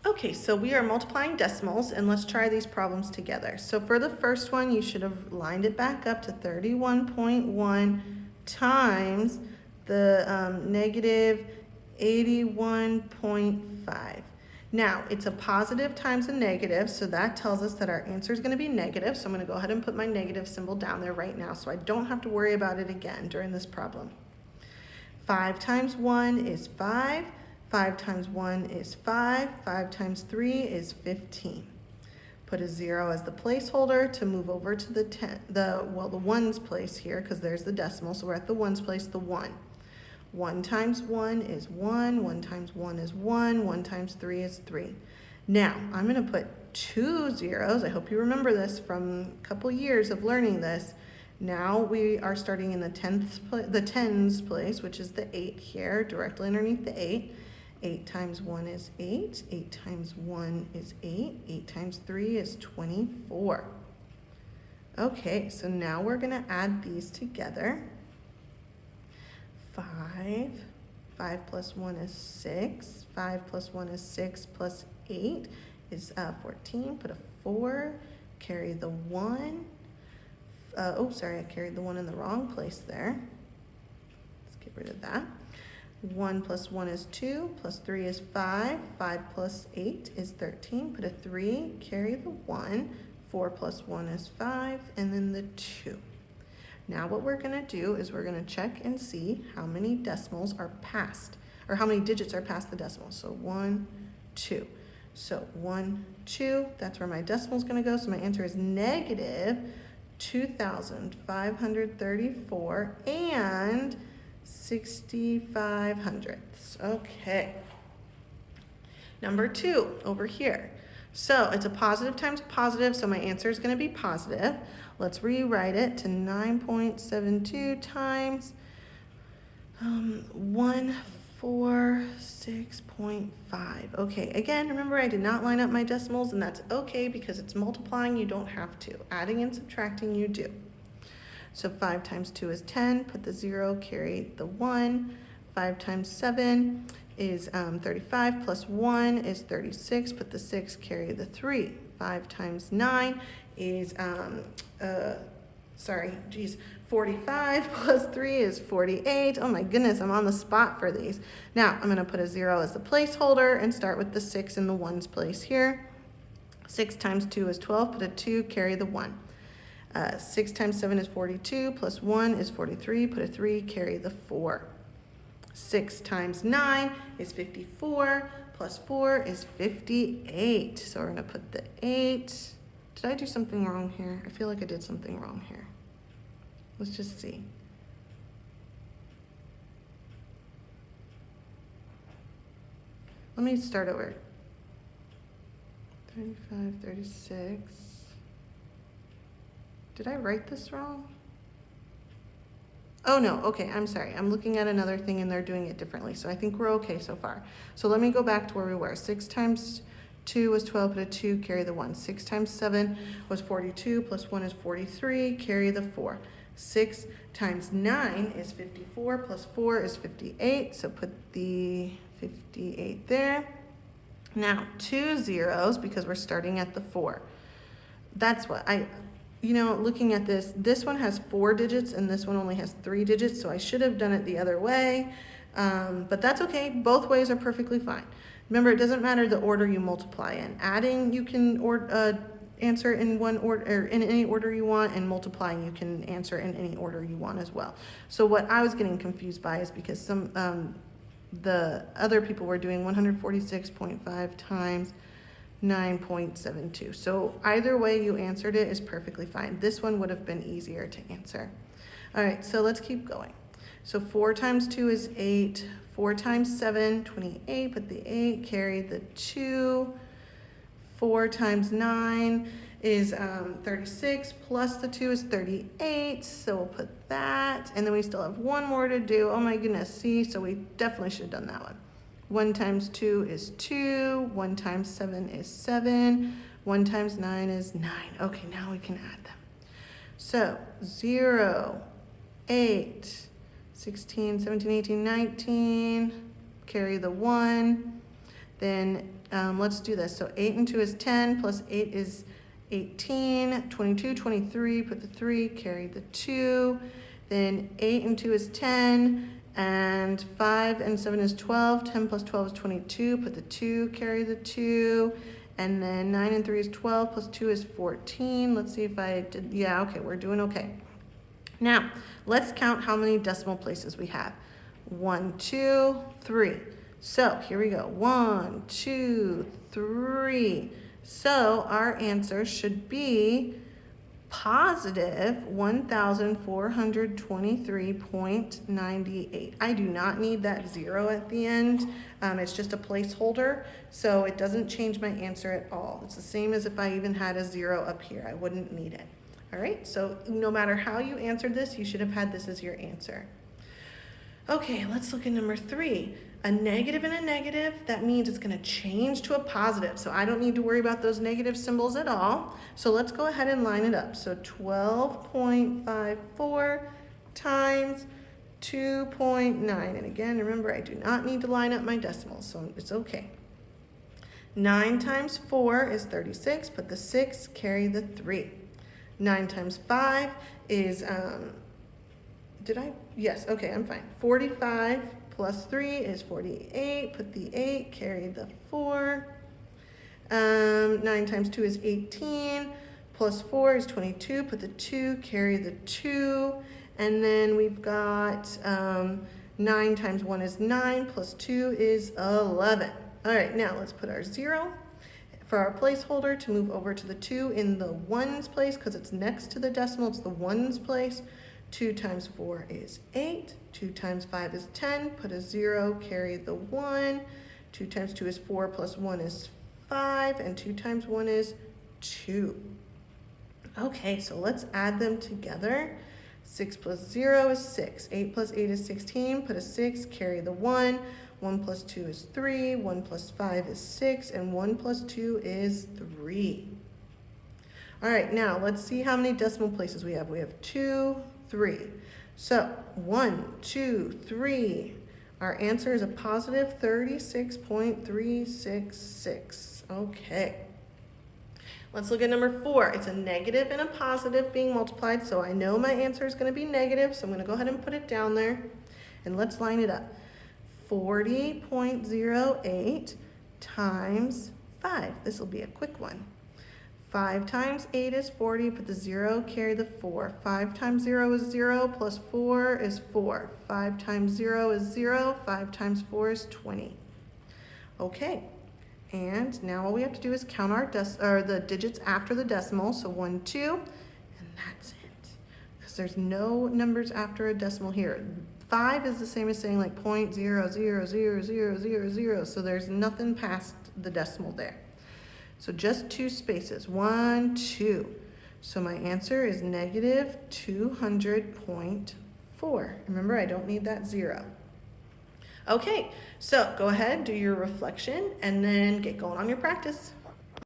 Okay, so we are multiplying decimals, and let's try these problems together. So for the first one, you should have lined it back up to 31.1 times the negative 81.5. Now, it's a positive times a negative, so that tells us that our answer is going to be negative. So I'm going to go ahead and put my negative symbol down there right now so I don't have to worry about it again during this problem. 5 times 1 is 5. 5 times 1 is 5. 5 times 3 is 15. Put a 0 as the placeholder to move over to the ones place here because there's the decimal. So we're at the ones place, the 1. 1 times 1 is 1. 1 times 1 is 1. 1 times 3 is 3. Now, I'm going to put 2 zeros. I hope you remember this from a couple years of learning this. Now we are starting in the tens place, which is the 8 here, directly underneath the 8. 8 times 1 is 8. 8 times 1 is 8. 8 times 3 is 24. Okay, so now we're going to add these together. 5. 5 plus 1 is 6. 5 plus 1 is 6 plus 8 is 14. Put a 4. Carry the 1. I carried the 1 in the wrong place there. Let's get rid of that. 1 plus 1 is 2, plus 3 is 5. 5 plus 8 is 13. Put a 3, carry the 1. 4 plus 1 is 5, and then the 2. Now what we're going to do is we're going to check and see how many decimals are past, or how many digits are past the decimal. So 1, 2. So 1, 2, that's where my decimal is going to go. So my answer is negative 2,534 and 65 hundredths. Okay. Number 2 over here. So it's a positive times a positive, so my answer is going to be positive. Let's rewrite it to 9.72 times 146.5. Okay, again, remember I did not line up my decimals, and that's okay because it's multiplying, you don't have to. Adding and subtracting, you do. So 5 times 2 is 10, put the 0, carry the 1. 5 times 7 is 35, plus 1 is 36, put the 6, carry the 3. 5 times 9 is 45 plus 3 is 48. Oh my goodness, I'm on the spot for these. Now, I'm going to put a 0 as the placeholder and start with the 6 in the ones place here. 6 times 2 is 12, put a 2, carry the 1. 6 times 7 is 42, plus 1 is 43, put a 3, carry the 4. 6 times 9 is 54, plus 4 is 58. So we're going to put the 8. Did I do something wrong here? I feel like I did something wrong here. Let's just see. Let me start over. 35, 36. Did I write this wrong? Oh no, okay, I'm sorry. I'm looking at another thing and they're doing it differently. So I think we're okay so far. So let me go back to where we were. 6 times 2 was 12, put a 2, carry the 1. 6 times 7 was 42, plus 1 is 43, carry the 4. 6 times 9 is 54, plus 4 is 58, so put the 58 there. Now, 2 zeros, because we're starting at the 4. That's what looking at this one has 4 digits and this one only has 3 digits, so I should have done it the other way, but that's okay. Both ways are perfectly fine. Remember, it doesn't matter the order you multiply in. Adding, you can answer in one order, or in any order you want, and multiplying, you can answer in any order you want as well. So what I was getting confused by is because the other people were doing 146.5 times 9.72. So either way you answered it is perfectly fine. This one would have been easier to answer. All right, so let's keep going. So 4 times 2 is 8. 4 times 7, 28. Put the 8, carry the 2. 4 times 9 is 36, plus the 2 is 38. So we'll put that. And then we still have one more to do. Oh my goodness, see? So we definitely should have done that one. 1 times 2 is 2. 1 times 7 is 7. 1 times 9 is 9. Okay, now we can add them. So 0, 8, 16, 17, 18, 19. Carry the 1. Then let's do this. So 8 and 2 is 10, plus 8 is 18, 22, 23, put the 3, carry the 2. Then 8 and 2 is 10, and 5 and 7 is 12. 10 plus 12 is 22, put the 2, carry the 2. And then 9 and 3 is 12, plus 2 is 14. Let's see if I did, yeah, okay, we're doing okay. Now, let's count how many decimal places we have. 1, 2, 3. So here we go. 1, 2, 3. So our answer should be positive 1,423.98. I do not need that 0 at the end. It's just a placeholder, so it doesn't change my answer at all. It's the same as if I even had a 0 up here. I wouldn't need it. All right, so no matter how you answered this, you should have had this as your answer. Okay, let's look at number 3. A negative and a negative, that means it's going to change to a positive. So I don't need to worry about those negative symbols at all. So let's go ahead and line it up. So 12.54 times 2.9. And again, remember, I do not need to line up my decimals, so it's okay. 9 times 4 is 36. Put the 6, carry the 3. 9 times 5 is, yes, okay, I'm fine. 45 plus 3 is 48. Put the 8, carry the 4. 9 times 2 is 18. Plus 4 is 22. Put the 2, carry the 2. And then we've got 9 times 1 is 9. Plus 2 is 11. All right, now let's put our 0 for our placeholder to move over to the 2 in the ones place because it's next to the decimal. It's the ones place. 2 times 4 is 8. 2 times 5 is 10. Put a 0, carry the 1. 2 times 2 is 4, plus 1 is 5. And 2 times 1 is 2. Okay, so let's add them together. 6 plus 0 is 6. 8 plus 8 is 16. Put a 6, carry the 1. 1 plus 2 is 3. 1 plus 5 is 6. And 1 plus 2 is 3. All right, now let's see how many decimal places we have. We have 2, 3. So 1, 2, 3. Our answer is a positive 36.366. Okay. Let's look at number 4. It's a negative and a positive being multiplied, so I know my answer is going to be negative, so I'm going to go ahead and put it down there. And let's line it up. 40.08 times 5. This will be a quick one. 5 times 8 is 40, put the 0, carry the 4. 5 times 0 is 0, plus 4 is 4. 5 times 0 is 0, 5 times 4 is 20. Okay, and now all we have to do is count our the digits after the decimal, so 1, 2, and that's it. Because there's no numbers after a decimal here. 5 is the same as saying like 0.0000000, so there's nothing past the decimal there. So just 2 spaces, 1, 2. So my answer is negative 200.4. Remember, I don't need that 0. Okay, so go ahead, do your reflection, and then get going on your practice.